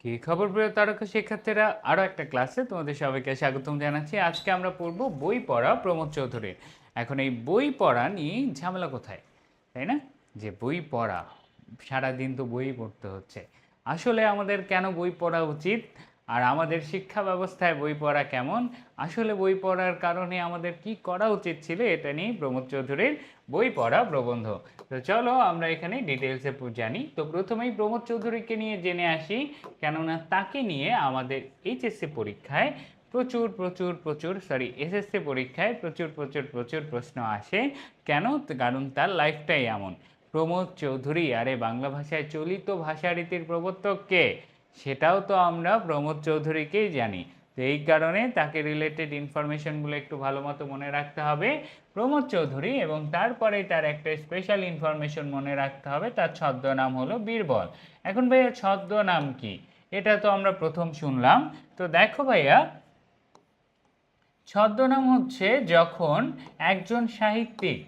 কি খবর প্রিয় তারকা শিক্ষার্থীরা, আরও একটা ক্লাসে তোমাদের সবাইকে স্বাগতম জানাচ্ছি। আজকে আমরা পড়ব বই পড়া প্রমোদ চৌধুরীর। এখন এই বই পড়া নিয়ে ঝামেলা কোথায়, তাই না? যে বই পড়া, সারাদিন তো বই পড়তে হচ্ছে। আসলে আমাদের কেন বই পড়া উচিত, আর আমাদের শিক্ষা ব্যবস্থায় বই পড়া কেমন, আসলে বই পড়ার কারণে আমাদের কি করা উচিত ছিল, এটা নিয়ে প্রমোদ চৌধুরীর বই পড়া প্রবন্ধ। তো চলো আমরা এখানে ডিটেলসে জানি। তো প্রথমেই প্রমোদ চৌধুরীকে নিয়ে জেনে আসি, কেননা তাকে নিয়ে আমাদের এইচএসসি পরীক্ষায় প্রচুর প্রচুর প্রচুর এসএসসি পরীক্ষায় প্রচুর প্রচুর প্রচুর প্রশ্ন আসে। কেন? কারণ তার লাইফটাই এমন। প্রমোদ চৌধুরী, আরে বাংলা ভাষায় চলিত ভাষারীতির প্রবর্তক কে? সেটাও তো আমরা প্রমোদ চৌধুরীকেই জানি। তো এই কারণে তাকে রিলেটেড ইনফরমেশনগুলো একটু ভালো মতো মনে রাখতে হবে। প্রমোদ চৌধুরী, এবং তারপরে তার একটা স্পেশাল ইনফরমেশন মনে রাখতে হবে, তার ছদ্মনাম হলো বীরবল। এখন ভাইয়া ছদ্মনাম কি, এটা তো আমরা প্রথম শুনলাম। তো দেখো ভাইয়া, ছদ্মনাম হচ্ছে যখন একজন সাহিত্যিক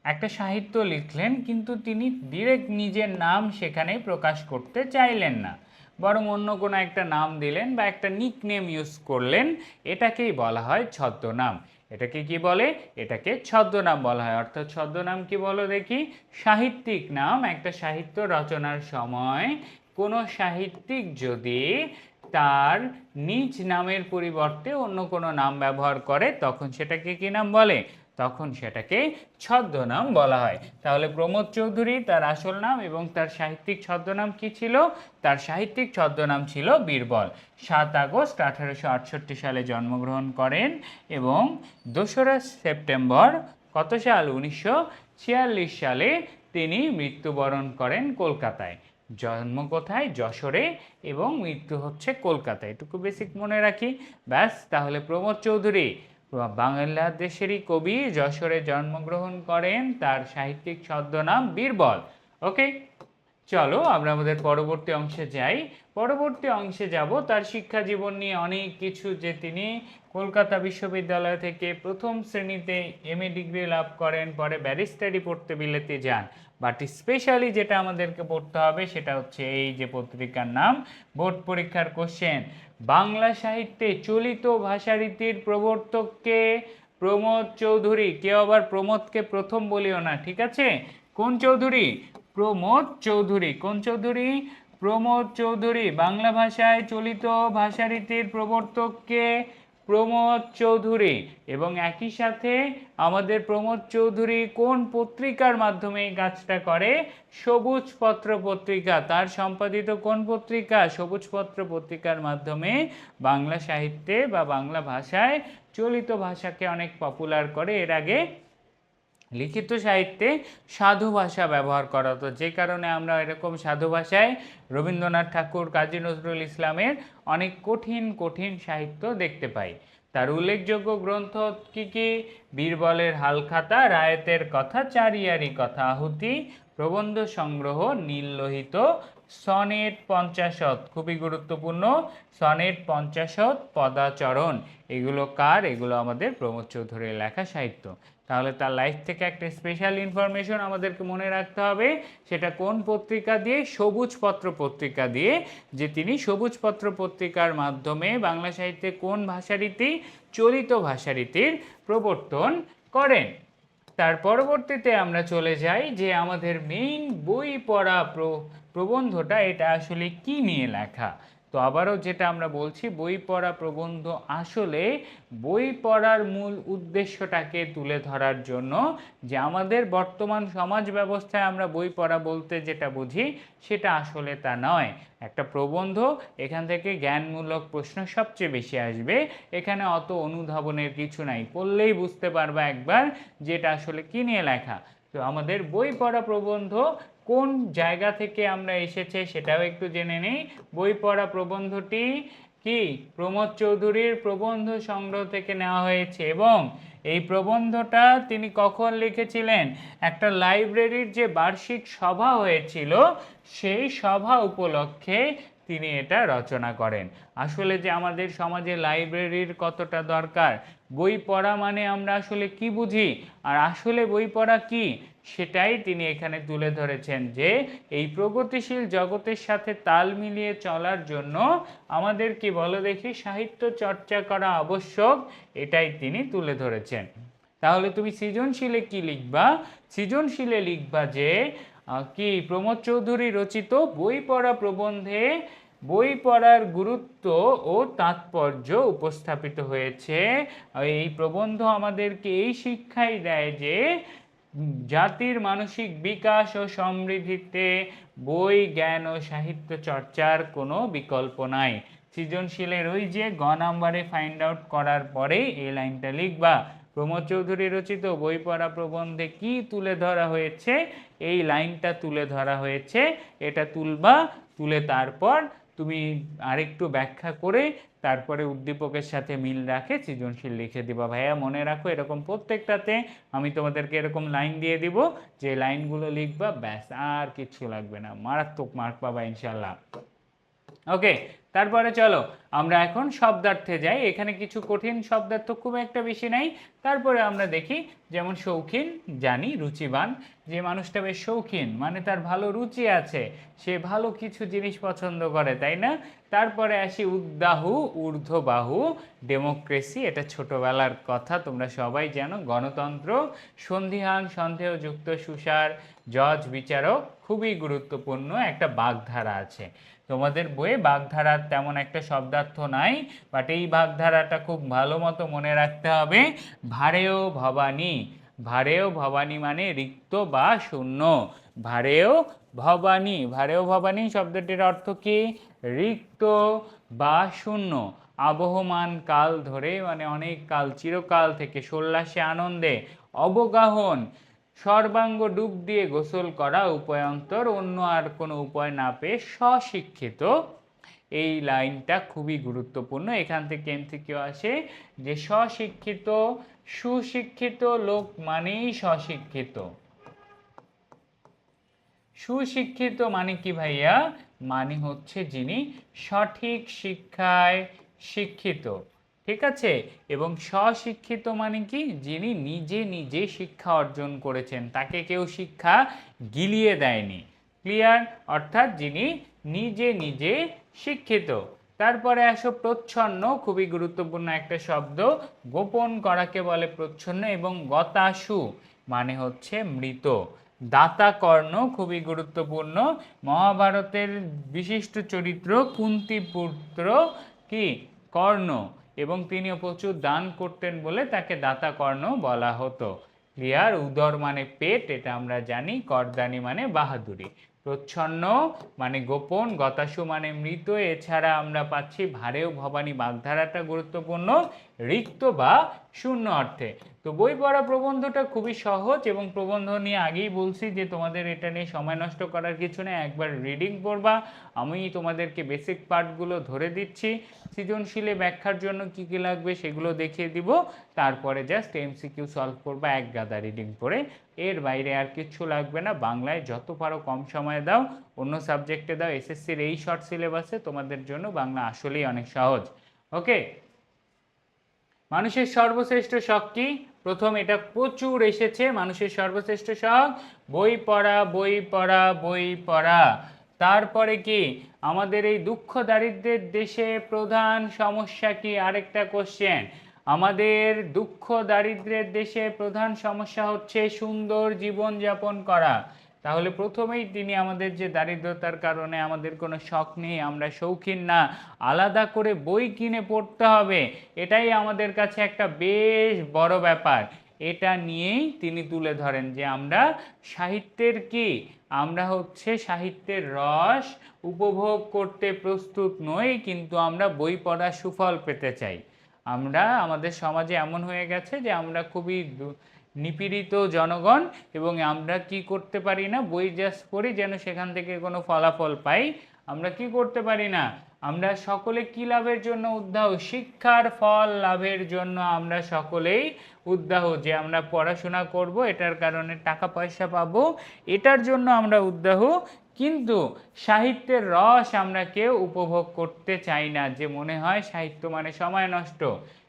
একটা সাহিত্য লিখলেন, কিন্তু তিনি ডিরেক্ট নিজের নাম সেখানে প্রকাশ করতে চাইলেন না, বরং অন্য কোনো একটা নাম দিলেন বা একটা নিকনেম ইউজ করলেন, এটাকেই বলা হয় ছদ্মনাম। এটাকে কি বলে? এটাকে ছদ্মনাম বলা হয়। অর্থাৎ ছদ্মনাম কি বলো দেখি? সাহিত্যিক নাম। একটা সাহিত্য রচনার সময় কোনো সাহিত্যিক যদি তার নিজ নামের পরিবর্তে অন্য কোনো নাম ব্যবহার করে, তখন সেটাকে কি নাম বলে? তখন সেটাকে ছদ্মনাম বলা হয়। তাহলে প্রমোদ চৌধুরী তার আসল নাম এবং তার সাহিত্যিক ছদ্মনাম কি ছিল? তার সাহিত্যিক ছদ্মনাম ছিল বীরবল। 7 আগস্ট 1868 সালে জন্মগ্রহণ করেন এবং 2রা সেপ্টেম্বর কত সাল? 1946 সালে তিনি মৃত্যুবরণ করেন কলকাতায়। জন্ম কোথায়? যশোরে, এবং মৃত্যু হচ্ছে কলকাতায়। এটুকু বেসিক মনে রাখি, ব্যাস। তাহলে প্রমোদ চৌধুরী বাংলাদেশেরই কবি, যশোরে জন্মগ্রহণ করেন, তার সাহিত্যিক ছদ্মনাম বীরবল। ওকে, চলো আমরা আমাদের পরবর্তী অংশে যাই। পরবর্তী অংশে যাব তার শিক্ষা জীবন নিয়ে অনেক কিছু, যে তিনি কলকাতা বিশ্ববিদ্যালয় থেকে প্রথম শ্রেণীতে এমএ ডিগ্রি লাভ করেন, পরে ব্যারিস্টারি পড়তে বিলেতে যান। বাট স্পেশালি যেটা আমাদেরকে পড়তে হবে সেটা হচ্ছে এই যে পত্রিকার নাম, বোর্ড পরীক্ষার কোশ্চেন, বাংলা সাহিত্যে চলিত ভাষারীতির প্রবর্তককে? প্রমোদ চৌধুরী। কেউ আবার প্রমোদকে প্রথম বলিও না, ঠিক আছে? কোন চৌধুরী? প্রমোদ চৌধুরী। কোন চৌধুরী? প্রমোদ চৌধুরী। বাংলা ভাষায় চলিত ভাষারীতির প্রবর্তককে? প্রমোদ চৌধুরী। এবং একই সাথে আমাদের প্রমোদ চৌধুরী কোন পত্রিকার মাধ্যমে এই কাজটা করে? সবুজ পত্র পত্রিকা। তার সম্পাদিত কোন পত্রিকা? সবুজ পত্র পত্রিকার মাধ্যমে বাংলা সাহিত্যে বা বাংলা ভাষায় চলিত ভাষাকে অনেক পপুলার করে। এর আগে লিখিত সাহিত্যে সাধু ভাষা ব্যবহার করা হতো, যে কারণে আমরা এরকম সাধু ভাষায় রবীন্দ্রনাথ ঠাকুর, কাজী নজরুল ইসলামের অনেক কঠিন কঠিন সাহিত্য দেখতে পাই। তার উল্লেখযোগ্য গ্রন্থ কি কি? বীরবলের হালখাতা, রায়তের কথা, চারিয়ারি কথা, আহুতি, প্রবন্ধ সংগ্রহ, নীললোহিত, সনেট 50, খুবই গুরুত্বপূর্ণ, সনেট 50, পদাচরণ। এগুলো কার? এগুলো আমাদের প্রমোদ চৌধুরীর লেখা সাহিত্য। তাহলে তার লাইফ থেকে একটা স্পেশাল ইনফরমেশন আমাদেরকে মনে রাখতে হবে, সেটা কোন পত্রিকা দিয়ে? সবুজ পত্র পত্রিকা দিয়ে। যে তিনি সবুজ পত্র পত্রিকার মাধ্যমে বাংলা সাহিত্যে কোন ভাষারীতি? চলিত ভাষারীতির প্রবর্তন করেন। তার পরবর্তীতে আমরা চলে যাই যে আমাদের মেইন বই পড়া প্রবন্ধটা, এটা আসলে কি নিয়ে লেখা। তো আবারও যেটা আমরা বলছি, বই পড়া প্রবন্ধ আসলে বই পড়ার মূল উদ্দেশ্যটাকে তুলে ধরার জন্য, যে আমাদের বর্তমান সমাজ ব্যবস্থায় আমরা বই পড়া বলতে যেটা বুঝি সেটা আসলে তা নয়। একটা প্রবন্ধ, এখান থেকে জ্ঞানমূলক প্রশ্ন সবচেয়ে বেশি আসবে। এখানে অত অনুধাবনের কিছু নাই, পড়লেই বুঝতে পারবা একবার যেটা আসলে কি নিয়ে লেখা। তো আমাদের বই পড়া প্রবন্ধ কোন জায়গা থেকে আমরা এসেছে সেটাও একটু জেনে নেই। বই পড়া প্রবন্ধটি কি? প্রমোদ চৌধুরীর প্রবন্ধ সংগ্রহ থেকে নেওয়া হয়েছে, এবং এই প্রবন্ধটা তিনি কখন লিখেছিলেন? একটা লাইব্রেরির যে বার্ষিক সভা হয়েছিল, সেই সভা উপলক্ষে তিনি এটা রচনা করেন। আসলে যে আমাদের সমাজে লাইব্রেরির কতটা দরকার, বই পড়া মানে আমরা আসলে কি বুঝি, আর আসলে বই পড়া কি, সেটাই তিনি এখানে তুলে ধরেছেন যে এই প্রগতিশীল জগতের সাথে তাল মিলিয়ে চলার জন্য আমাদের কি বলো দেখি সাহিত্য চর্চা করা আবশ্যক, এটাই তিনি তুলে ধরেছেন। তাহলে তুমি সৃজনশীলে কি লিখবা? সৃজনশীলে লিখবা যে কি প্রমোদ চৌধুরী রচিত বই পড়া প্রবন্ধে বই পড়ার গুরুত্ব ও তাৎপর্য উপস্থাপিত হয়েছে। এই প্রবন্ধ আমাদেরকে এই শিক্ষাই দেয় যে জাতির মানসিক বিকাশ ও সমৃদ্ধিতে বই, জ্ঞান ও সাহিত্য চর্চার কোনো বিকল্প নাই। সৃজনশীলের ওই যে গ নাম্বারে ফাইন্ড আউট করার পরেই এই লাইনটা লিখবা। প্রমোদ চৌধুরী রচিত বই পড়া প্রবন্ধে কি তুলে ধরা হয়েছে, এই লাইনটা তুলে ধরা হয়েছে, এটা তুলবা, তুলে তারপর তুমি আরেকটু ব্যাখ্যা করে তারপরে উদ্দীপকের সাথে মিল রাখে সৃজনশীল লিখে দিবা। ভাইয়া মনে রাখো এরকম প্রত্যেকটাতে আমি তোমাদেরকে এরকম লাইন দিয়ে দিব, যে লাইনগুলো লিখবা, ব্যাস আর কিচ্ছু লাগবে না, মারাত্মক মার্ক পাবা ইনশাল্লাহ। ওকে, তারপরে চলো আমরা এখন শব্দার্থে যাই। এখানে কিছু কঠিন শব্দার্থ খুব একটা বেশি নাই। তারপরে আমরা দেখি যেমন শৌখিন, জানি রুচিবান, যে মানুষটা বেশ শৌখিন মানে তার ভালো রুচি আছে, সে ভালো কিছু জিনিস পছন্দ করে, তাই না? তারপরে আসি উদ্দাহু, ঊর্ধ্ববাহু, ডেমোক্রেসি, এটা ছোটবেলার কথা তোমরা সবাই জানো, গণতন্ত্র, সন্ধিহান, সন্দেহযুক্ত, সুসার, জজ, বিচারক, খুবই গুরুত্বপূর্ণ একটা বাগধারা আছে। তোমাদের বইয়ে বাগধারার তেমন একটা শব্দার্থ নাই, বাট এই বাগধারাটা খুব ভালো মতো মনে রাখতে হবে। ভারেয় ভবানী, ভারেয় ভবানী মানে রিক্ত বা শূন্য। ভারেয় ভবানী, ভারেয় ভবানী শব্দটির অর্থ কি? রিক্ত বা শূন্য। আবহমান কাল ধরে মানে অনেক কাল, চিরকাল থেকে, সোল্লাসে আনন্দে, অবগাহন সর্বাঙ্গ ডুব দিয়ে গোসল করা, উপায়ন্তর অন্য আর কোনো উপায় না পেয়ে স্বশিক্ষিত। এই লাইনটা খুবই গুরুত্বপূর্ণ। এখান থেকে এমসিকিউ আসে যে স্বশিক্ষিত, সুশিক্ষিত লোক মানেই স্বশিক্ষিত। সুশিক্ষিত মানে কি ভাইয়া? মানে হচ্ছে যিনি সঠিক শিক্ষায় শিক্ষিত, ঠিক আছে? এবং স্বশিক্ষিত মানে কি? যিনি নিজে নিজে শিক্ষা অর্জন করেছেন, তাকে কেউ শিক্ষা গিলিয়ে দেয়নি। ক্লিয়ার? অর্থাৎ যিনি নিজে নিজে শিক্ষিত। তারপরে আসো প্রচ্ছন্ন, খুবই গুরুত্বপূর্ণ একটা শব্দ। গোপন করাকে বলে প্রচ্ছন্ন। এবং গতাসু মানে হচ্ছে মৃত। দাতাকর্ণ খুবই গুরুত্বপূর্ণ। মহাভারতের বিশিষ্ট চরিত্র কুন্তিপুত্র কি? কর্ণ, এবং তিনিও প্রচুর দান করতেন বলে তাকে দাতাকর্ণ বলা হতো। ক্লিয়ার? উদর মানে পেট, এটা আমরা জানি। করদানি মানে বাহাদুরি। প্রচ্ছন্ন মানে গোপন, গতাসু মানে মৃত। এছাড়া আমরা পাচ্ছি ভারেও ভবানী বাগধারাটা গুরুত্বপূর্ণ, রিক্ত বা শূন্য অর্থে। তো বই পড়া প্রবন্ধটা খুবই সহজ, এবং প্রবন্ধ নিয়ে আগেই বলছি যে তোমাদের এটা নিয়ে সময় নষ্ট করার কিছু নেই, একবার রিডিং পড়বা। আমি তোমাদেরকে বেসিক পার্টগুলো ধরে দিচ্ছি, সৃজনশীলে ব্যাখ্যার জন্য কি কি লাগবে সেগুলো দেখিয়ে দিব, তারপরে জাস্ট এমসিকিউ সলভ করবা এক গাদা রিডিং পড়ে। এর বাইরে আর কিছু লাগবে না। বাংলায় যত পারো কম সময় দাও, অন্য সাবজেক্টে দাও। এসএসসির এই শর্ট সিলেবাসে তোমাদের জন্য বাংলা আসলেই অনেক সহজ। ওকে, মানুষের সর্বশ্রেষ্ঠ শখ কি? প্রথম এটা প্রচুর এসেছে, মানুষের সর্বশ্রেষ্ঠ শখ বই পড়া, বই পড়া, বই পড়া। তারপরে কি? আমাদের এই দুঃখ দারিদ্র্যের দেশে প্রধান সমস্যা কি? আরেকটা কোশ্চেন। আমাদের দুঃখ দারিদ্র্যের দেশে প্রধান সমস্যা হচ্ছে সুন্দর জীবন যাপন করা। তাহলে প্রথমেই তিনি আমাদের যে দারিদ্রতার কারণে আমাদের কোনো শখ নেই, আমরা শৌখিন না, আলাদা করে বই কিনে পড়তে হবে, এটাই আমাদের কাছে একটা বেশ বড় ব্যাপার। এটা নিয়েই তিনি তুলে ধরেন যে আমরা সাহিত্যের কি? আমরা হচ্ছে সাহিত্যের রস উপভোগ করতে প্রস্তুত নই, কিন্তু আমরা বই পড়ার সুফল পেতে চাই। আমরা আমাদের সমাজে এমন হয়ে গেছে যে আমরা খুবই নিপীড়িত জনগণ, এবং আমরা কি করতে পারি না? বই জাস্ট পড়ি যেন সেখান থেকে কোনো ফলাফল পাই। আমরা কি করতে পারি না? আমরা সকলে কি লাভের জন্য উদ্দাহ? শিক্ষার ফল লাভের জন্য আমরা সকলেই উদ্দাহ, যে আমরা পড়াশোনা করব, এটার কারণে টাকা পয়সা পাবো, এটার জন্য আমরা উদ্দাহ। কিন্তু সাহিত্যের রস আমরা কেউ উপভোগ করতে চাই না, যে মনে হয় সাহিত্য মানে সময় নষ্ট।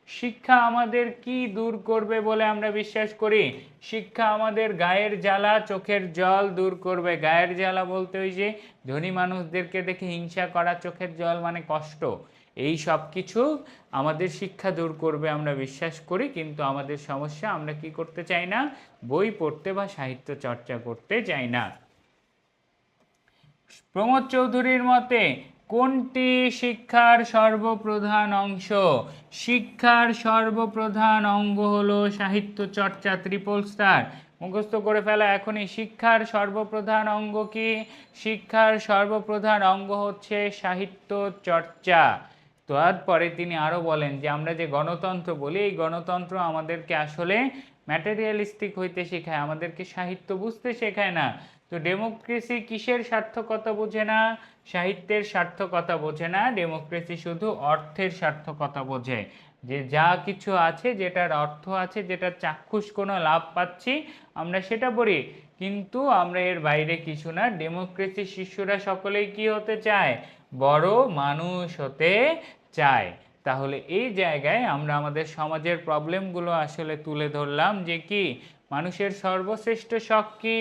শিক্ষা আমাদের কি দূর করবে বলে আমরা বিশ্বাস করি? শিক্ষা আমাদের গায়ের জ্বালা চোখের জল দূর করবে। গায়ের জ্বালা বলতে ওই যে ধনী মানুষদেরকে দেখে হিংসা করা, চোখের জল মানে কষ্ট, এই সব কিছু আমাদের শিক্ষা দূর করবে আমরা বিশ্বাস করি। কিন্তু আমাদের সমস্যা, আমরা কি করতে চাই না? বই পড়তে বা সাহিত্য চর্চা করতে চাই না। প্রমোদ চৌধুরীর মতে কোনটি শিক্ষার সর্বপ্রধান অংশ? শিক্ষার সর্বপ্রধান অঙ্গ হলো সাহিত্য চর্চা। ট্রিপল স্টার মুখস্থ করে ফেলা এখনই। শিক্ষার সর্বপ্রধান অঙ্গ কি? শিক্ষার সর্বপ্রধান অঙ্গ হচ্ছে সাহিত্য চর্চা। তারপরে তিনি আরও বলেন যে আমরা যে গণতন্ত্র বলি, এই গণতন্ত্র আমাদেরকে আসলে ম্যাটেরিয়ালিস্টিক হইতে শেখায়, আমাদেরকে সাহিত্য বুঝতে শেখায় না। তো ডেমোক্রেসি কিসের সার্থকতা বোঝে না? সাহিত্যের সার্থকতা বোঝে না। ডেমোক্রেসি শুধু অর্থের সার্থকতা বোঝে, যে যা কিছু আছে, যেটার অর্থ আছে, যেটার চাক্ষুষ কোনো লাভ পাচ্ছি, আমরা সেটা পড়ি, কিন্তু আমরা এর বাইরে কিছু না। ডেমোক্রেসি শিষ্যরা সকলেই কি হতে চায়? বড় মানুষ হতে চায়। তাহলে এই জায়গায় আমরা আমাদের সমাজের প্রবলেমগুলো আসলে তুলে ধরলাম, যে কি মানুষের সর্বশ্রেষ্ঠ শখ কি?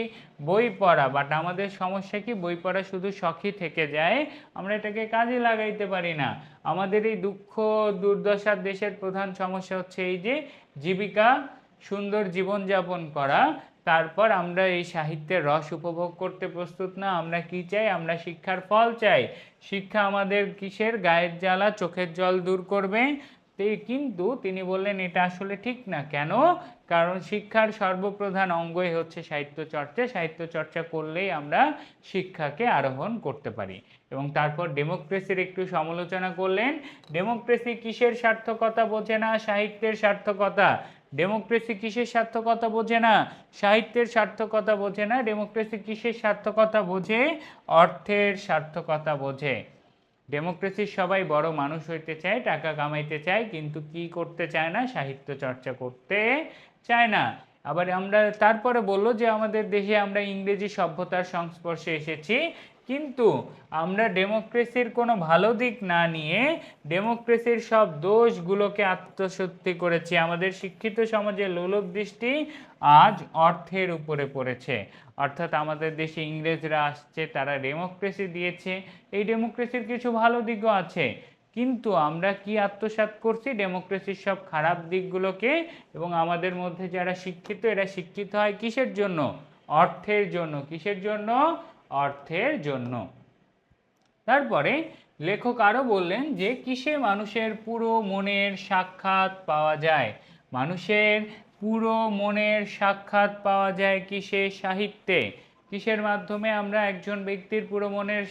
বই পড়া। বাট আমাদের সমস্যা কি? বই পড়া শুধু শখই থেকে যায়, আমরা এটাকে কাজে লাগাইতে পারি না। আমাদের এই দুঃখ দুর্দশার দেশের প্রধান সমস্যা হচ্ছে এই যে জীবিকা, সুন্দর জীবনযাপন করা, তারপর আমরা এই সাহিত্যের রস উপভোগ করতে প্রস্তুত না। আমরা কি চাই? আমরা শিক্ষার ফল চাই। শিক্ষা আমাদের কিসের? গায়ের জ্বালা চোখের জল দূর করবে। কিন্তু তিনি বললেন এটা আসলে ঠিক না। কেন? কারণ শিক্ষার সর্বপ্রধান অঙ্গই হচ্ছে সাহিত্য চর্চা। সাহিত্য চর্চা করলেই আমরা শিক্ষাকে আরোহণ করতে পারি। এবং তারপর ডেমোক্রেসির একটু সমালোচনা করলেন। ডেমোক্রেসি কিসের সার্থকতা বোঝে না? সাহিত্যের সার্থকতা। ডেমোক্রেসি কিসের সার্থকতা বোঝে না? সাহিত্যের সার্থকতা বোঝে না। ডেমোক্রেসি কিসের সার্থকতা বোঝে? অর্থের সার্থকতা বোঝে। ডেমোক্রেসির সবাই বড় মানুষ হইতে চায়, টাকা কামাইতে চায়, কিন্তু কি করতে চায় না? সাহিত্য চর্চা করতে চায় না। আবার আমরা তারপরে বলল যে আমাদের দেশে আমরা ইংরেজি সভ্যতার সংস্পর্শে এসেছি, কিন্তু আমরা ডেমোক্রেসির কোনো ভালো দিক না নিয়ে ডেমোক্রেসির সব দোষগুলোকে আত্মসত্যি করেছি। আমাদের শিক্ষিত সমাজের লোলুপ দৃষ্টি আজ অর্থের উপরে পড়েছে। অর্থাৎ আমাদের দেশে ইংরেজরা আসছে, তারা ডেমোক্রেসি দিয়েছে, এই ডেমোক্রেসির কিছু ভালো দিকও আছে, কিন্তু আমরা কি আত্মসাৎ করছি? ডেমোক্রেসির সব খারাপ দিকগুলোকে। এবং আমাদের মধ্যে যারা শিক্ষিত, এরা শিক্ষিত হয় কিসের জন্য? অর্থের জন্য। কিসের জন্য? অর্থের জন্য। তারপরে লেখক আরও বললেন যে কিসে মানুষের পুরো মনের সাক্ষাৎ পাওয়া যায়? মানুষের পুরো মনের সাক্ষাৎ পাওয়া যায় কিসে? সাহিত্যে। কিসের মাধ্যমে আমরা একজন ব্যক্তির পুরো মনের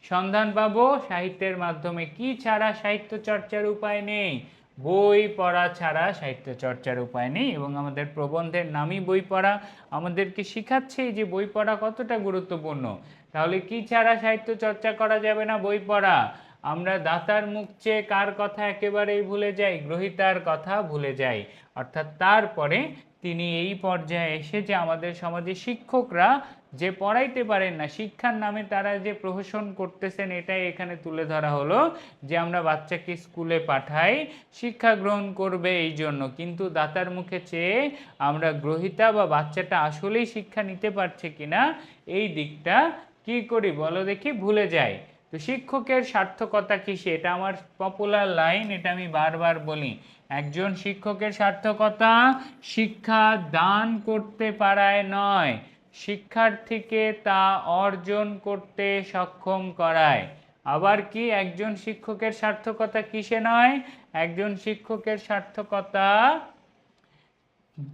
সন্ধান পাবো? সাহিত্যের মাধ্যমে। কি ছাড়া সাহিত্য চর্চার উপায় নেই? বই পড়া ছাড়া সাহিত্য চর্চার উপায় নেই। এবং আমাদের প্রবন্ধের নামই বই পড়া, আমাদেরকে শেখাচ্ছে যে বই পড়া কতটা গুরুত্বপূর্ণ। তাহলে কি ছাড়া সাহিত্য চর্চা করা যাবে না? বই পড়া। আমরা দাতার মুখ চেয়ে কার কথা একেবারেই ভুলে যাই? গ্রহীতার কথা ভুলে যাই। অর্থাৎ তারপরে তিনি এই পর্যায়ে এসে যে আমাদের সমাজে শিক্ষকরা যে পড়াইতে পারেন না, শিক্ষার নামে তারা যে প্রহসন করতেছেন, এটাই এখানে তুলে ধরা হলো। যে আমরা বাচ্চাকে স্কুলে পাঠাই শিক্ষা গ্রহণ করবে এই জন্য, কিন্তু দাতার মুখে চেয়ে আমরা গ্রহীতা বা বাচ্চাটা আসলেই শিক্ষা নিতে পারছে কিনা, এই দিকটা কি করি বলো দেখি? ভুলে যাই। তো শিক্ষকের সার্থকতা কিসে? এটা আমার পপুলার লাইন, এটা আমি বারবার বলি। একজন শিক্ষকের সার্থকতা শিক্ষা দান করতে পারায় নয়, শিক্ষার্থীকে তা অর্জন করতে সক্ষম করায়। আবার কি একজন শিক্ষকের সার্থকতা কিসে নয়? একজন শিক্ষকের সার্থকতা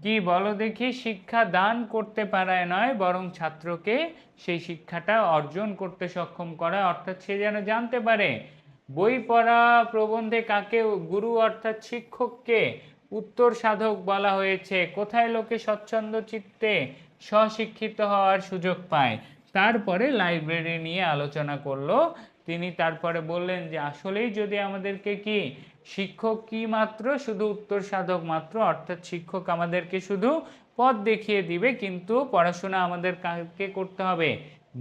কি বলো দেখি? শিক্ষা দান করতে পারায় নয়, বরং ছাত্রকে সেই শিক্ষাটা অর্জন করতে সক্ষম করা। অর্থাৎ সে যেন জানতে পারে। বই পড়া প্রবন্ধে কাকে? গুরু অর্থাৎ শিক্ষককে উত্তর সাধক বলা হয়েছে। কোথায় লোকে স্বচ্ছন্দ চিত্তে স্বশিক্ষিত হওয়ার সুযোগ পায়? তারপরে লাইব্রেরি নিয়ে আলোচনা করলো তিনি। তারপরে বললেন যে আসলেই যদি আমাদেরকে কি শিক্ষক কি মাত্র? শুধু উত্তর সাধক মাত্র। অর্থাৎ শিক্ষক আমাদেরকে শুধু পথ দেখিয়ে দিবে, কিন্তু পড়াশোনা আমাদের কাকে করতে হবে?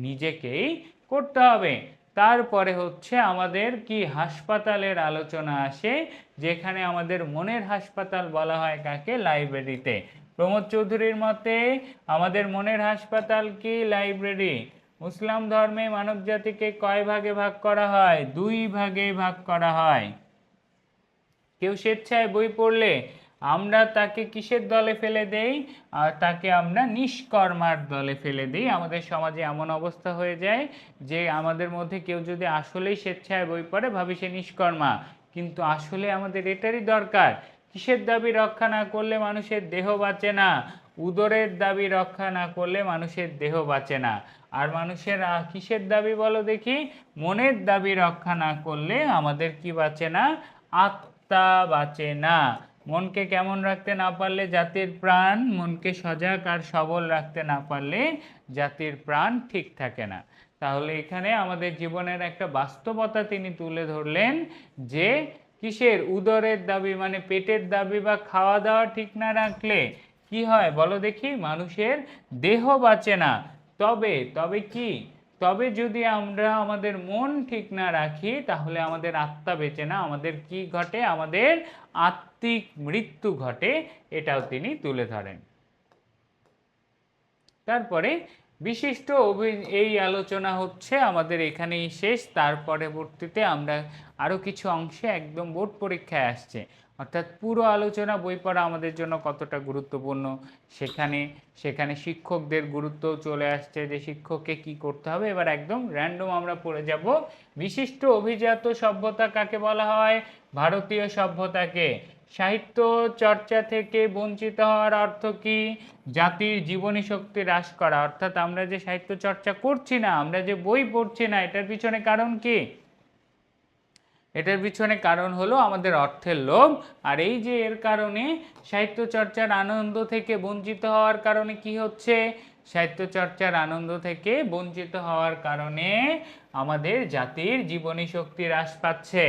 নিজেকেই করতে হবে। তারপরে হচ্ছে আমাদের কি হাসপাতালের আলোচনা আসে, যেখানে আমাদের মনের হাসপাতাল বলা হয় কাকে? লাইব্রেরিতে। প্রমোদ চৌধুরীর মতে আমাদের মনের হাসপাতাল কি? লাইব্রেরি। মুসলিম ধর্মে মানব জাতিকে কয় ভাগে ভাগ করা হয়? 2 ভাগে ভাগ করা হয়। কেউ স্বেচ্ছায় বই পড়লে আমরা তাকে কিসের দলে ফেলে দেই? আর তাকে আমরা নিষ্কর্মার দলে ফেলে দিই। আমাদের সমাজে এমন অবস্থা হয়ে যায় যে আমাদের মধ্যে কেউ যদি আসলেই স্বেচ্ছায় বই পড়ে ভাবি সে নিষ্কর্মা, কিন্তু আসলে আমাদের এটারই দরকার। কিসের দাবি রক্ষা না করলে মানুষের দেহ বাঁচে না? উদরের দাবি রক্ষা না করলে মানুষের দেহ বাঁচে না। আর মানুষের কিসের দাবি বলো দেখি? মনের দাবি রক্ষা না করলে আমাদের কি বাঁচে না? আত্মা বাঁচে না। মনকে কেমন রাখতে না পারলে জাতির প্রাণ, মনকে সজাগ আর সবল রাখতে না পারলে জাতির প্রাণ ঠিক থাকে না। তাহলে এখানে আমাদের জীবনের একটা বাস্তবতা তিনি তুলে ধরলেন যে কিসের? উদরের দাবি মানে পেটের দাবি বা খাওয়া দাওয়া ঠিক না রাখলে কি হয় বলো দেখি? মানুষের দেহ বাঁচে না। তবে কি? তবে যদি আমরা আমাদের মন ঠিক না রাখি তাহলে আমাদের আত্মা বেঁচে না। আমাদের কি ঘটে? আমাদের আত্মিক মৃত্যু ঘটে। এটাও তিনি তুলে ধরেন। তারপরে বিশিষ্ট এই আলোচনা হচ্ছে আমাদের এখানেই শেষ। তার পরবর্তীতে আমরা আরও কিছু অংশে একদম বোর্ড পরীক্ষায় আসছে, অর্থাৎ পুরো আলোচনা বই পড়া আমাদের জন্য কতটা গুরুত্বপূর্ণ, সেখানে শিক্ষকদের গুরুত্ব চলে আসছে যে শিক্ষককে কি করতে হবে। এবার একদম র্যান্ডম আমরা পড়ে যাব। বিশিষ্ট অভিজাত সভ্যতা কাকে বলা হয়? ভারতীয় সভ্যতাকে। সাহিত্য চর্চা থেকে বঞ্চিত হওয়ার অর্থ কি? জাতির জীবনী শক্তি হ্রাস করা। অর্থাৎ আমরা যে সাহিত্য চর্চা করছি না, আমরা যে বই পড়ছি না, এটার পিছনে কারণ কি? এটার পিছনে কারণ হলো আমাদের অর্থের লোভ। আর এই যে এর কারণে সাহিত্য চর্চার আনন্দ থেকে বঞ্চিত হওয়ার কারণে কি হচ্ছে? সাহিত্য চর্চার আনন্দ থেকে বঞ্চিত হওয়ার কারণে আমাদের জাতির জীবনী শক্তি হ্রাস পাচ্ছে।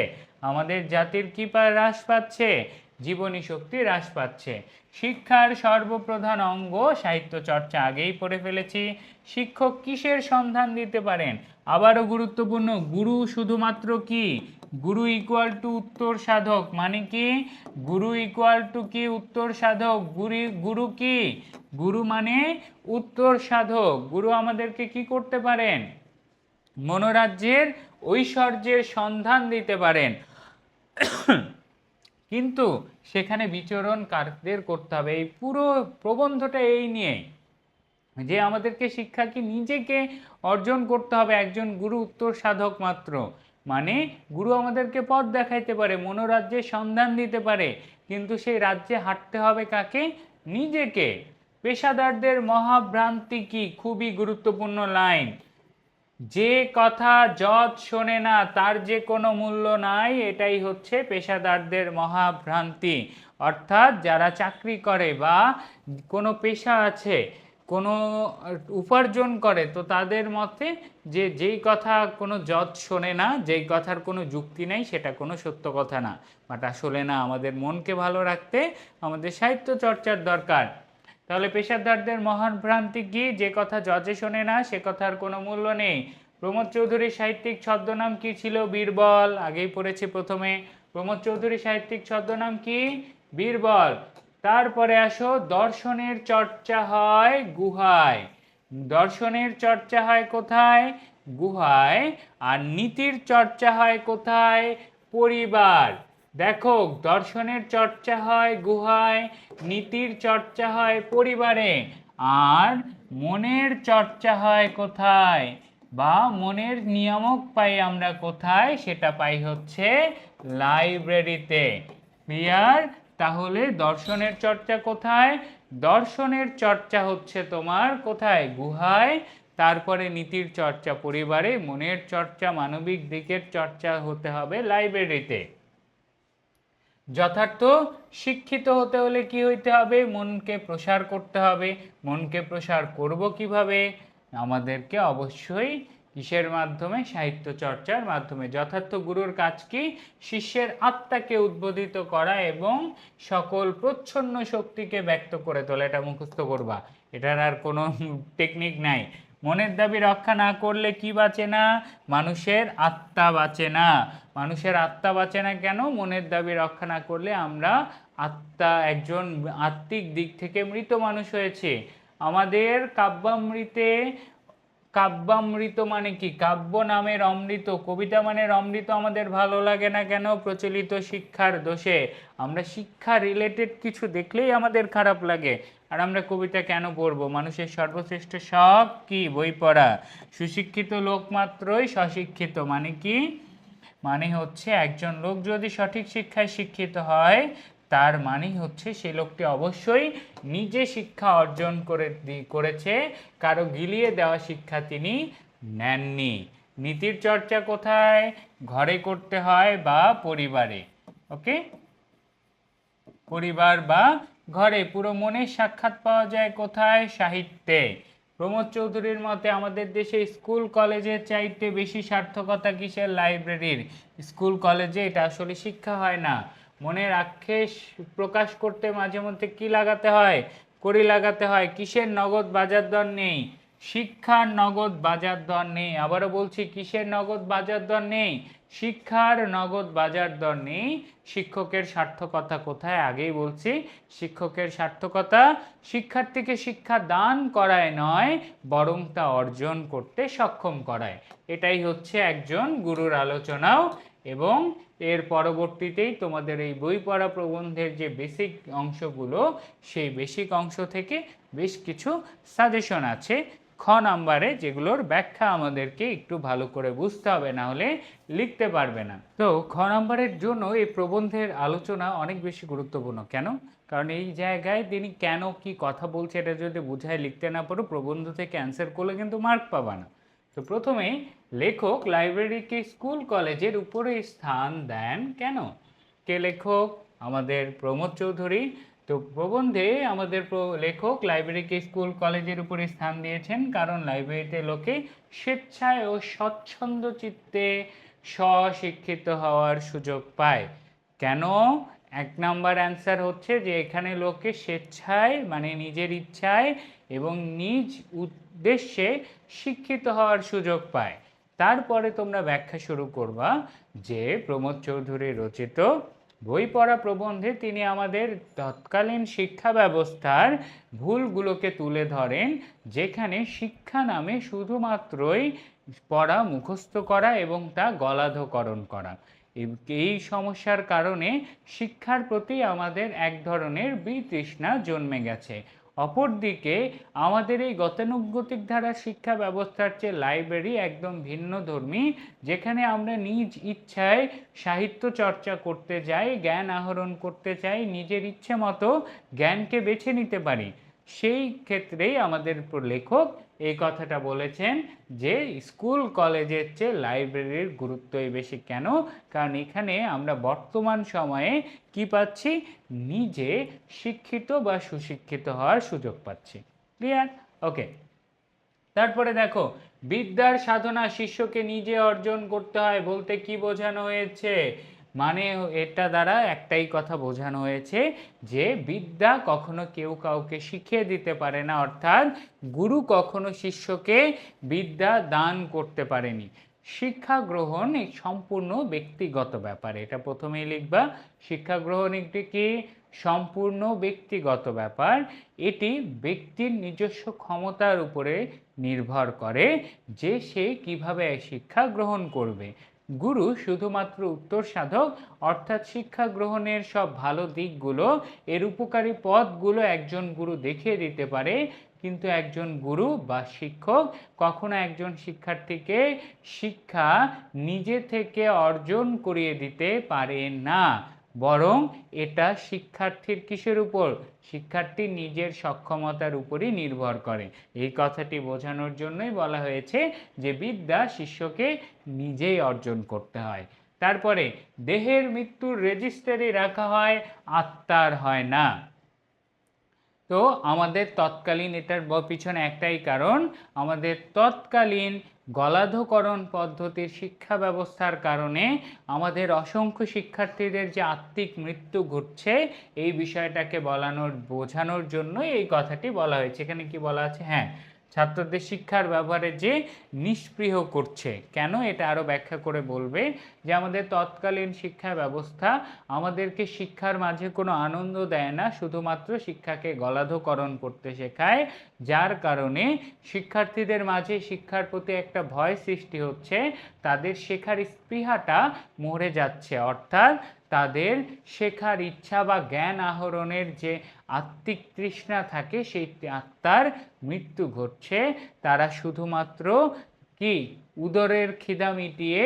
আমাদের জাতির কি হ্রাস পাচ্ছে? জীবনী শক্তি হ্রাস পাচ্ছে। শিক্ষার সর্বপ্রধান অঙ্গ সাহিত্য চর্চা, আগেই পড়ে ফেলেছি। শিক্ষক কিসের সন্ধান দিতে পারেন? আবারও গুরুত্বপূর্ণ, গুরু শুধুমাত্র কি? গুরু ইকুয়াল টু উত্তর সাধক। মানে কি? গুরু ইকুয়াল টু কি? উত্তর সাধক। গুরু কি? গুরু মানে উত্তর সাধক। গুরু আমাদেরকে কি করতে পারেন? মনোরাজ্যের ঐশ্বর্যের সন্ধান দিতে পারেন। কিন্তু সেখানে বিচরণ কাদের করতে হবে? এই পুরো প্রবন্ধটা এই নিয়ে যে আমাদেরকে শিক্ষা কি নিজেকে অর্জন করতে হবে। একজন গুরু উত্তর সাধক মাত্র, মানে গুরু আমাদেরকে পথ দেখাইতে পারে, মনোরাজ্যের সন্ধান দিতে পারে, কিন্তু সেই রাজ্যে হাঁটতে হবে কাকে? নিজেকে। পেশাদারদের মহাভ্রান্তি কি? খুবই গুরুত্বপূর্ণ লাইন। যে কথা জজ শোনে না তার যে কোনো মূল্য নাই, এটাই হচ্ছে পেশাদারদের মহাভ্রান্তি। অর্থাৎ যারা চাকরি করে বা কোনো পেশা আছে, কোনো উপার্জন করে, তো তাদের মতে যে যেই কথা কোনো জজ শোনে না, যেই কথার কোনো যুক্তি নেই, সেটা কোনো সত্য কথা না। বাট আসলে না, আমাদের মনকে ভালো রাখতে আমাদের সাহিত্য চর্চার দরকার। তাহলে পেশাদারদের মহান ভ্রান্তি কি? যে কথা জজে শোনে না সে কথার কোনো মূল্য নেই। প্রমোদ চৌধুরীর সাহিত্যিক ছদ্মনাম কি ছিল? বীরবল। আগেই পড়েছি প্রথমে। প্রমোদ চৌধুরীর সাহিত্যিক ছদ্মনাম কি? বীরবল। তারপরে আসো, দর্শনের চর্চা হয় গুহায়। দর্শনের চর্চা হয় কোথায়? গুহায়। আর নীতির চর্চা হয় কোথায়? পরিবার। দেখো, দর্শনের চর্চা হয় গুহায়, নীতির চর্চা হয় পরিবারে, আর মনের চর্চা হয় কোথায়? বা মনের নিয়ামক পাই আমরা কোথায়? সেটা পাই হচ্ছে লাইব্রেরিতে। ক্লিয়ার? তাহলে দর্শনের চর্চা কোথায়? দর্শনের চর্চা হচ্ছে তোমার কোথায়? গুহায়। তারপরে নীতির চর্চা পরিবারে, মনের চর্চা, মানবিক দিকের চর্চা হতে হবে লাইব্রেরিতে। যথার্থ শিক্ষিত হতে হলে কি হইতে হবে? মনকে প্রসার করতে হবে। মনকে প্রসার করব কিভাবে? আমাদেরকে অবশ্যই কিসের মাধ্যমে? সাহিত্য চর্চার মাধ্যমে। যথার্থ গুরুর কাজ কি? শিষ্যের আত্মাকে উদ্বোধিত করা এবং সকল প্রচ্ছন্ন শক্তিকে ব্যক্ত করে তোলা। এটা মুখস্থ করবা, এটার আর কোনো টেকনিক নাই। মনের দাবি রক্ষা না করলে কি বাঁচে না? মানুষের আত্মা বাঁচে না। মানুষের আত্মা বাঁচে না কেন? মনের দাবি রক্ষা না করলে আমরা একজন আত্মিক দিক থেকে মৃত মানুষ হয়েছে। আমাদের কাব্যামৃত মানে কি? কাব্য নামের অমৃত, কবিতা মানের অমৃত আমাদের ভালো লাগে না কেন? প্রচলিত শিক্ষার দোষে। আমরা শিক্ষা রিলেটেড কিছু দেখলেই আমাদের খারাপ লাগে। আর আমরা কবিতা কেন পড়বো? মানুষের সর্বশ্রেষ্ঠ শখ কি? বই পড়া। সুশিক্ষিত লোক মাত্রই স্বশিক্ষিত। মানে কি? মানে হচ্ছে একজন লোক যদি সঠিক শিক্ষায় শিক্ষিত হয়, তার মানে হচ্ছে সে লোকটি অবশ্যই নিজে শিক্ষা অর্জন করেছে, কারো গিলিয়ে দেওয়া শিক্ষা তিনি নেননি। নীতির চর্চা কোথায়? ঘরে করতে হয় বা পরিবারে। ওকে, পরিবার বা ঘরে। পুরো মনের সাক্ষাৎ পাওয়া যায় কোথায়? সাহিত্যে। প্রমোদ চৌধুরীর মতে আমাদের দেশে স্কুল কলেজের চাইতে বেশি সার্থকতা কিসের? লাইব্রেরির। স্কুল কলেজে এটা আসলে শিক্ষা হয় না। মনের আক্ষেপ প্রকাশ করতে মাঝে মধ্যে কি লাগাতে হয়? কড়ি লাগাতে হয়। কিসের নগদ বাজার দর নেই? শিক্ষার নগদ বাজার দর নেই। আবারও বলছি, কিসের নগদ বাজার দর নেই? শিক্ষার নগদ বাজার দর নেই। শিক্ষকের সার্থকতা কোথায়? আগেই বলছি, শিক্ষকের সার্থকতা শিক্ষার্থীকে শিক্ষা দান করায় নয়, বরং তা অর্জন করতে সক্ষম করায়। এটাই হচ্ছে একজন গুরুর আলোচনাও। এবং এর পরবর্তীতেই তোমাদের এই বই পড়া প্রবন্ধের যে বেসিক অংশগুলো, সেই বেসিক অংশ থেকে বেশ কিছু সাজেশন আছে খ নাম্বারে, যেগুলোর ব্যাখ্যা আমাদেরকে একটু ভালো করে বুঝতে হবে, না হলে লিখতে পারবে না। তো খ নাম্বারের জন্য এই প্রবন্ধের আলোচনা অনেক বেশি গুরুত্বপূর্ণ। কেন? কারণ এই জায়গায় তিনি কেন কি কথা বলছে এটা যদি বুঝায় লিখতে না পারো, প্রবন্ধ থেকে অ্যান্সার করলে কিন্তু মার্ক পাবা না। তো প্রথমে লেখক লাইব্রেরিকে স্কুল কলেজের উপরে স্থান দেন কেন? কে লেখক? আমাদের প্রমোদ চৌধুরী। তো প্রবন্ধে আমাদের লেখক লাইব্রেরিকে স্কুল কলেজের উপরে স্থান দিয়েছেন কারণ লাইব্রেরিতে লোকে স্বেচ্ছায় ও স্বচ্ছন্দ চিত্তে স্বশিক্ষিত হওয়ার সুযোগ পায়। কেন? এক নাম্বার অ্যান্সার হচ্ছে যে এখানে লোকে স্বেচ্ছায় মানে নিজের ইচ্ছায় এবং নিজ উদ্দেশ্যে শিক্ষিত হওয়ার সুযোগ পায়। তারপরে তোমরা ব্যাখ্যা শুরু করবা যে প্রমোদ চৌধুরী রচিত বই পড়া প্রবন্ধে তিনি আমাদের তৎকালীন শিক্ষা ব্যবস্থার ভুলগুলোকে তুলে ধরেন, যেখানে শিক্ষা নামে শুধুমাত্রই পড়া মুখস্থ করা এবং তা গলাধকরণ করা। এই সমস্যার কারণে শিক্ষার প্রতি আমাদের এক ধরনের বিতৃষ্ণা জন্মে গেছে। অপরদিকে আমাদের এই গতানুগতিক ধারা শিক্ষা ব্যবস্থার চেয়ে লাইব্রেরি একদম ভিন্নধর্মী, যেখানে আমরা নিজ ইচ্ছায় সাহিত্য চর্চা করতে যাই, জ্ঞান আহরণ করতে চাই, নিজের ইচ্ছে মতো জ্ঞানকে বেছে নিতে পারি। সেই ক্ষেত্রেই আমাদের লেখক এই কথাটা বলেছেন যে স্কুল কলেজের চেয়ে লাইব্রেরির গুরুত্বই বেশি। কেন? কারণ এখানে আমরা বর্তমান সময়ে কি পাচ্ছি? নিজে শিক্ষিত বা সুশিক্ষিত হওয়ার সুযোগ পাচ্ছি। ক্লিয়ার? ওকে, তারপরে দেখো, বিদ্যার সাধনা শিষ্যকে নিজে অর্জন করতে হয় বলতে কি বোঝানো হয়েছে? মানে এটা দ্বারা একটাই কথা বোঝানো হয়েছে যে বিদ্যা কখনো কেউ কাউকে শিখিয়ে দিতে পারে না, অর্থাৎ গুরু কখনো শিষ্যকে বিদ্যা দান করতে পারেনি। শিক্ষা গ্রহণ এক সম্পূর্ণ ব্যক্তিগত ব্যাপার, এটা প্রথমেই লিখবা। শিক্ষা গ্রহণ একটি কি? সম্পূর্ণ ব্যক্তিগত ব্যাপার। এটি ব্যক্তির নিজস্ব ক্ষমতার উপরে নির্ভর করে যে সে কিভাবে শিক্ষা গ্রহণ করবে। গুরু শুধুমাত্র উত্তর সাধক, অর্থাৎ শিক্ষা গ্রহণের সব ভালো দিকগুলো, এর উপকারী পথগুলো একজন গুরু দেখিয়ে দিতে পারে, কিন্তু একজন গুরু বা শিক্ষক কখনো একজন শিক্ষার্থীকে শিক্ষা নিজে থেকে অর্জন করিয়ে দিতে পারে না, বরং এটা শিক্ষার্থীর কিসের উপর? শিক্ষার্থীর নিজের সক্ষমতার উপরই নির্ভর করে। এই কথাটি বোঝানোর জন্যই বলা হয়েছে যে বিদ্যা শিষ্যকে নিজেই অর্জন করতে হয়। তারপরে দেহের মৃত্যুর রেজিস্টারি রাখা হয়, আত্মার হয় না। তো আমাদের তৎকালীন, এটার পিছনে একটাই কারণ, আমাদের তৎকালীন গলাধকরণ পদ্ধতির শিক্ষা ব্যবস্থার কারণে আমাদের অসংখ্য শিক্ষার্থীদের যে আত্মিক মৃত্যু ঘটছে, এই বিষয়টাকে বোঝানোর জন্য এই কথাটি বলা হয়েছে। এখানে কি বলা আছে? হ্যাঁ, ছাত্রদের শিক্ষার ব্যাপারে যে নিষ্পৃহ করছে। কেন, এটা আরও ব্যাখ্যা করে বলবে যে আমাদের তৎকালীন শিক্ষা ব্যবস্থা আমাদেরকে শিক্ষার মাঝে কোনো আনন্দ দেয় না, শুধুমাত্র শিক্ষাকে গলাধকরণ করতে শেখায়, যার কারণে শিক্ষার্থীদের মাঝে শিক্ষার প্রতি একটা ভয় সৃষ্টি হচ্ছে, তাদের শেখার স্পৃহাটা মরে যাচ্ছে, অর্থাৎ তাদের শেখার ইচ্ছা বা জ্ঞান আহরণের যে আত্মিক তৃষ্ণা থাকে সেই আত্মার মৃত্যু ঘটছে। তারা শুধুমাত্র কি উদরের খিদা মিটিয়ে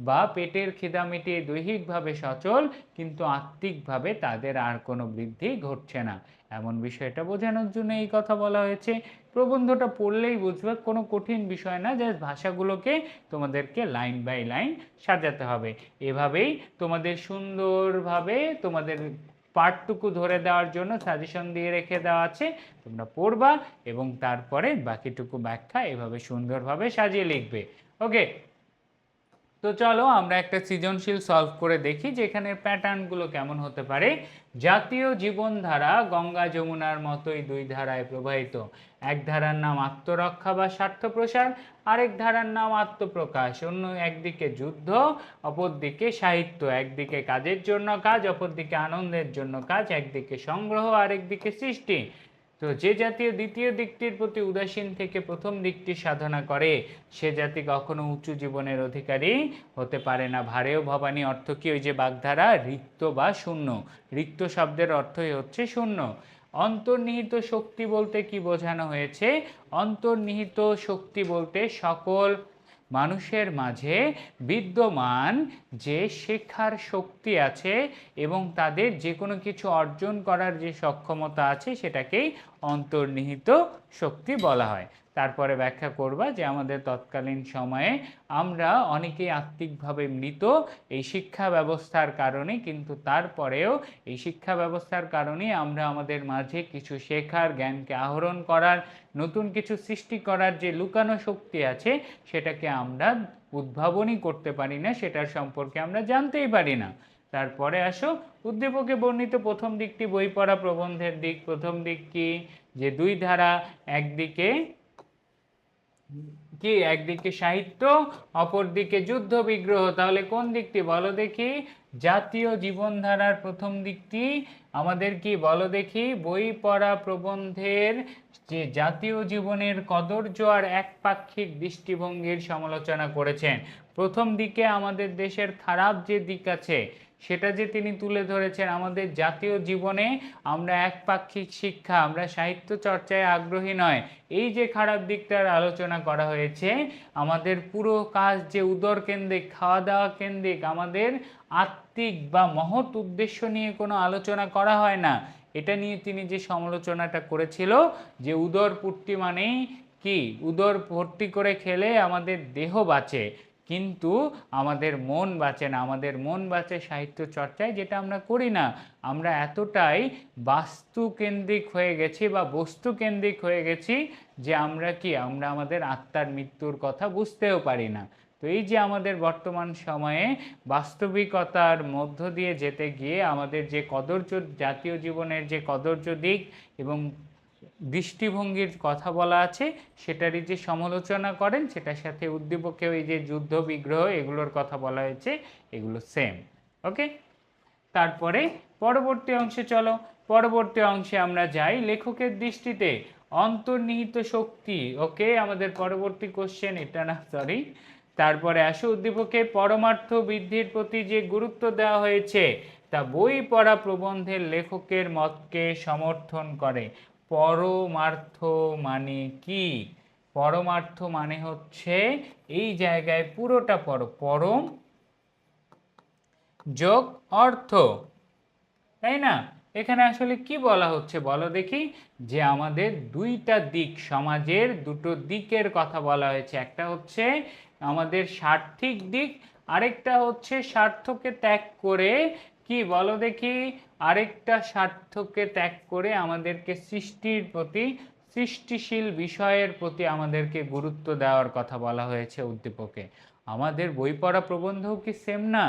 বা পেটের খিদা মিটিয়ে দৈহিকভাবে সচল, কিন্তু আত্মিকভাবে তাদের আর কোনো বৃদ্ধি ঘটছে না। এমন বিষয়টা বোঝানোর জন্য এই কথা বলা হয়েছে। প্রবন্ধটা পড়লেই বুঝবে, কোনো কঠিন বিষয় না, জাস্ট ভাষাগুলোকে তোমাদেরকে লাইন বাই লাইন সাজাতে হবে। এভাবেই তোমাদের সুন্দরভাবে তোমাদের পার্টটুকু ধরে দেওয়ার জন্য সাজেশন দিয়ে রেখে দেওয়া আছে, তোমরা পড়বা এবং তারপরে বাকিটুকু ব্যাখ্যা এভাবে সুন্দরভাবে সাজিয়ে লিখবে। ওকে, তো চলো আমরা একটা সৃজনশীল সলভ করে দেখি যে এখানে প্যাটার্নগুলো কেমন হতে পারে। জাতীয় জীবনধারা গঙ্গা যমুনার মতোই দুই ধারায় প্রবাহিত। এক ধারার নাম আত্মরক্ষা বা স্বার্থ প্রসার, আরেক ধারার নাম আত্মপ্রকাশ। অন্য একদিকে যুদ্ধ, অপরদিকে সাহিত্য। একদিকে কাজের জন্য কাজ, অপরদিকে আনন্দের জন্য কাজ। একদিকে সংগ্রহ, আরেকদিকে সৃষ্টি। তো যে জাতীয় দ্বিতীয় দিকটির প্রতি উদাসীন থেকে প্রথম দিকটি সাধনা করে, সে জাতি কখনো উঁচু জীবনের অধিকারী হতে পারে না। ভারেও ভবানী অর্থ কি? ওই যে বাগধারা, রিক্ত বা শূন্য। রিক্ত শব্দের অর্থই হচ্ছে শূন্য। অন্তর্নিহিত শক্তি বলতে কি বোঝানো হয়েছে? অন্তর্নিহিত শক্তি বলতে সকল মানুষের মাঝে বিদ্যমান যে শেখার শক্তি আছে এবং তাদের যে কোনো কিছু অর্জন করার যে সক্ষমতা আছে সেটাকেই অন্তর্নিহিত শক্তি বলা হয়। তারপরে ব্যাখ্যা করবা যে আমাদের তৎকালীন সময়ে আমরা অনেকেই আত্মিকভাবে মৃত এই শিক্ষা ব্যবস্থার কারণে, কিন্তু তারপরেও এই শিক্ষা ব্যবস্থার কারণে আমরা আমাদের মাঝে কিছু শেখার, জ্ঞানকে আহরণ করার, নতুন কিছু সৃষ্টি করার যে লুকানো শক্তি আছে সেটাকে আমরা উদ্ভাবনই করতে পারি না, সেটার সম্পর্কে আমরা জানতেই পারি না। তারপরে আসো উদ্দীপকে বর্ণিত প্রথম দিকটি বই পড়া প্রবন্ধের দিক। প্রথম দিক কি? যে দুই ধারা, একদিকে কি, একদিকে সাহিত্য, অপরদিকে যুদ্ধ বিগ্রহ। তাহলে কোন দিকটি বলো দেখি? জাতীয় জীবনধারার প্রথম দিকটি আমাদের কি বলো দেখি? বই পড়া প্রবন্ধের যে জাতীয় জীবনের কদর্য আর একপাক্ষিক দৃষ্টিভঙ্গির সমালোচনা করেছেন। প্রথম দিকে আমাদের দেশের খারাপ যে দিক আছে সেটা যে তিনি তুলে ধরেছেন। আমাদের জাতীয় জীবনে আমরা একপাক্ষিক শিক্ষা, আমরা সাহিত্য চর্চায় আগ্রহী নয়, এই যে খারাপ দিকটার আলোচনা করা হয়েছে। আমাদের পুরো কাজ যে উদর কেন্দ্রিক, খাওয়া দাওয়া কেন্দ্রিক, আমাদের আত্মিক বা মহৎ উদ্দেশ্য নিয়ে কোনো আলোচনা করা হয় না। এটা নিয়ে তিনি যে সমালোচনাটা করেছিল যে উদর পূর্তি মানেই কি, উদর ভর্তি করে খেলে আমাদের দেহ বাঁচে কিন্তু আমাদের মন বাঁচে না। আমাদের মন বাঁচে সাহিত্য চর্চায়, যেটা আমরা করি না। আমরা এতটাই বাস্তুকেন্দ্রিক হয়ে গেছি বা বস্তুকেন্দ্রিক হয়ে গেছি যে আমরা কি, আমরা আমাদের আত্মার মৃত্যুর কথা বুঝতেও পারি না। তো এই যে আমাদের বর্তমান সময়ে বাস্তবিকতার মধ্য দিয়ে যেতে গিয়ে আমাদের যে কদর্য, জাতীয় জীবনের যে কদর্য দিক এবং দৃষ্টিভঙ্গির কথা বলা আছে সেটারই যে সমালোচনা করেন, সেটার সাথে উদ্দীপকেও এই যে যুদ্ধ বিগ্রহ এগুলোর কথা বলা হয়েছে, এগুলো সেম। ওকে, তারপরে পরবর্তী অংশে চলো। পরবর্তী অংশে আমরা যাই লেখকের দৃষ্টিতে অন্তর্নিহিত শক্তি। ওকে, আমাদের পরবর্তী কোশ্চেন এটা না, সরি। তারপরে আসো উদ্দীপকে পরমার্থ বৃদ্ধির প্রতি যে গুরুত্ব দেওয়া হয়েছে তা বই পড়া প্রবন্ধের লেখকের মতকে সমর্থন করে। পরমার্থ মানে কি? পরমার্থ মানে হচ্ছে এই জায়গায় পুরোটা পড়ো, পরম যোগ অর্থ, তাই না? এখানে আসলে কি বলা হচ্ছে বলো দেখি? যে আমাদের দুইটা দিক, সমাজের দুটো দিকের কথা বলা হয়েছে। একটা হচ্ছে আমাদের স্বার্থিক দিক, আরেকটা হচ্ছে স্বার্থকে ত্যাগ করে কি বলো দেখি? আরেকটা স্বার্থকে ত্যাগ করে আমাদেরকে সৃষ্টির প্রতি, সৃষ্টিশীল বিষয়ের প্রতি আমাদেরকে গুরুত্ব দেওয়ার কথা বলা হয়েছে উদ্দীপকে। আমাদের বই পড়া প্রবন্ধও কি সেম না?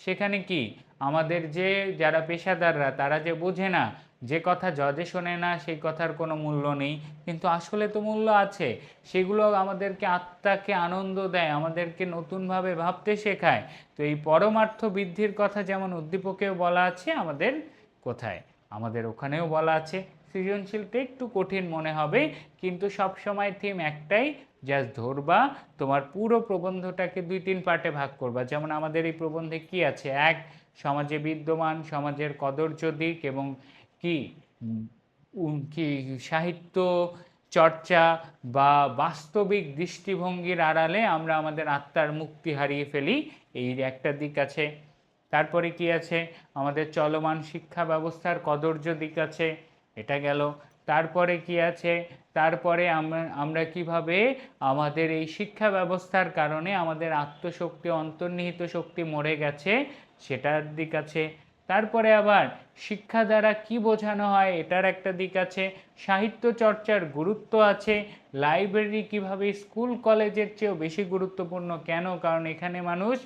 সেখানে কি আমাদের যে যারা পেশাদাররা তারা যে বোঝে না যে কথা জজে শোনে না সেই কথার কোনো মূল্য নেই, কিন্তু আসলে তো মূল্য আছে। সেগুলো আমাদেরকে আত্মাকে আনন্দ দেয়, আমাদেরকে নতুনভাবে ভাবতে শেখায়। তো এই পরমার্থ বৃদ্ধির কথা যেমন উদ্দীপকেও বলা আছে, আমাদের কোথায়, আমাদের ওখানেও বলা আছে। সৃজনশীলটা একটু কঠিন মনে হবে, কিন্তু সব সময় থিম একটাই, জাস্ট ধরবা, তোমার পুরো প্রবন্ধটাকে 2-3 পার্টে ভাগ করবা। যেমন আমাদের এই প্রবন্ধে কি আছে, এক, সমাজে বিদ্যমান সমাজের কদর্য দিক এবং কি কি সাহিত্য চর্চা বা বাস্তবিক দৃষ্টিভঙ্গির আড়ালে আমরা আমাদের আত্মার মুক্তি হারিয়ে ফেলি, এই একটা দিক আছে। তারপরে কি আছে, আমাদের চলমান শিক্ষা ব্যবস্থার কদর্য দিক আছে, এটা গেল। তারপরে কি আছে, তারপরে আমরা কিভাবে আমাদের এই শিক্ষা ব্যবস্থার কারণে আমাদের আত্মশক্তি, অন্তর্নিহিত শক্তি মরে গেছে, সেটার দিক আছে। তারপরে আবার শিক্ষা দ্বারা কি বোঝানো হয়, এটার একটা দিক আছে। সাহিত্য চর্চার গুরুত্ব আছে। লাইব্রেরি কিভাবে স্কুল কলেজের চেয়েও বেশি গুরুত্বপূর্ণ, কেন, কারণ এখানে মানুষ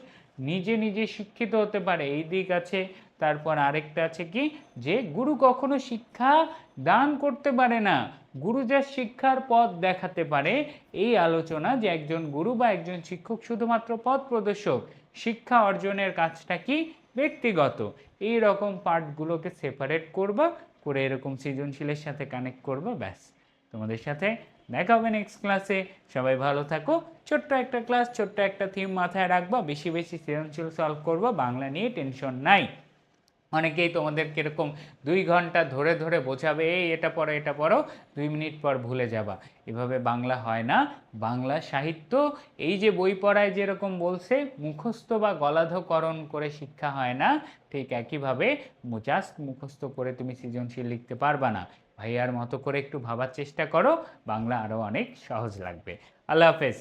নিজে নিজে শিক্ষিত হতে পারে, এই দিক আছে। তারপর আরেকটা আছে কি, যে গুরু কখনো শিক্ষা দান করতে পারে না, গুরু যা শিক্ষার পথ দেখাতে পারে। এই আলোচনা যে একজন গুরু বা একজন শিক্ষক শুধুমাত্র পথ প্রদর্শক, শিক্ষা অর্জনের কাজটা কি ব্যক্তিগত। এই রকম পার্টগুলোকে সেপারেট করবা, করে এরকম সৃজনশীলের সাথে কানেক্ট করবা, ব্যাস। তোমাদের সাথে দেখা হবে নেক্সট ক্লাসে। সবাই ভালো থাকো। ছোট্ট একটা ক্লাস, ছোট্ট একটা থিম মাথায় রাখবা, বেশি বেশি সৃজনশীল সলভ করবো, বাংলা নিয়ে টেনশন নাই। অনেকেই তোমাদেরকে এরকম 2 ঘন্টা ধরে ধরে বোঝাবে, এই এটা পড়ো এটা পড়ো, 2 মিনিট পর ভুলে যাবা, এভাবে বাংলা হয় না। বাংলা সাহিত্য এই যে বই পড়ায় যেরকম বলছে মুখস্থ বা গলাধকরণ করে শিক্ষা হয় না, ঠিক একইভাবে জাস্ট মুখস্থ করে তুমি সৃজনশীল লিখতে পারবা না। ভাইয়ার মতো করে একটু ভাবার চেষ্টা করো, বাংলা আরও অনেক সহজ লাগবে। আল্লাহ হাফেজ।